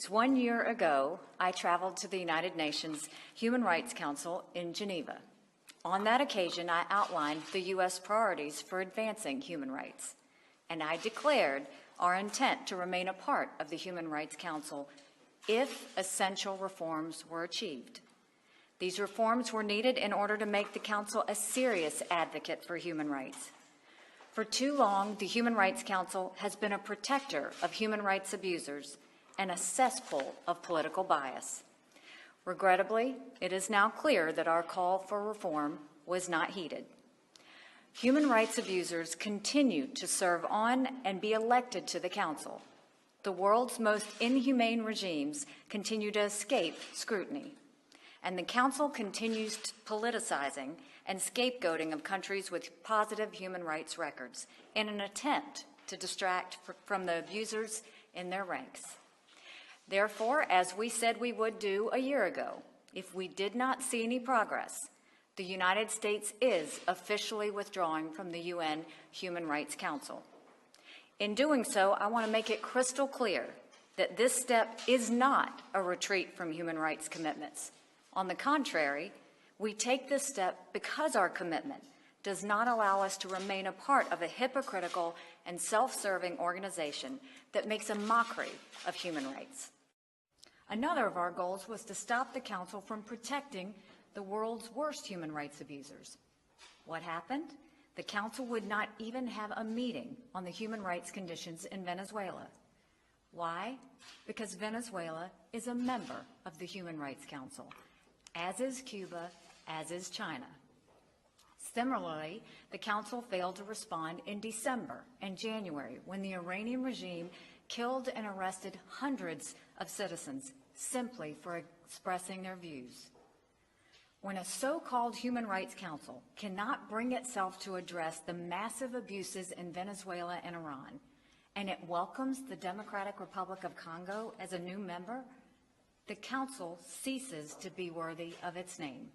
1 year ago, I traveled to the United Nations Human Rights Council in Geneva. On that occasion, I outlined the U.S. priorities for advancing human rights, and I declared our intent to remain a part of the Human Rights Council if essential reforms were achieved. These reforms were needed in order to make the Council a serious advocate for human rights. For too long, the Human Rights Council has been a protector of human rights abusers and a cesspool of political bias. Regrettably, it is now clear that our call for reform was not heeded. Human rights abusers continue to serve on and be elected to the Council. The world's most inhumane regimes continue to escape scrutiny, and the Council continues politicizing and scapegoating of countries with positive human rights records in an attempt to distract from the abusers in their ranks. Therefore, as we said we would do a year ago, if we did not see any progress, the United States is officially withdrawing from the UN Human Rights Council. In doing so, I want to make it crystal clear that this step is not a retreat from human rights commitments. On the contrary, we take this step because our commitment does not allow us to remain a part of a hypocritical and self-serving organization that makes a mockery of human rights. Another of our goals was to stop the Council from protecting the world's worst human rights abusers. What happened? The Council would not even have a meeting on the human rights conditions in Venezuela. Why? Because Venezuela is a member of the Human Rights Council, as is Cuba, as is China. Similarly, the Council failed to respond in December and January when the Iranian regime killed and arrested hundreds of citizens simply for expressing their views. When a so-called Human Rights Council cannot bring itself to address the massive abuses in Venezuela and Iran, and it welcomes the Democratic Republic of Congo as a new member, the Council ceases to be worthy of its name.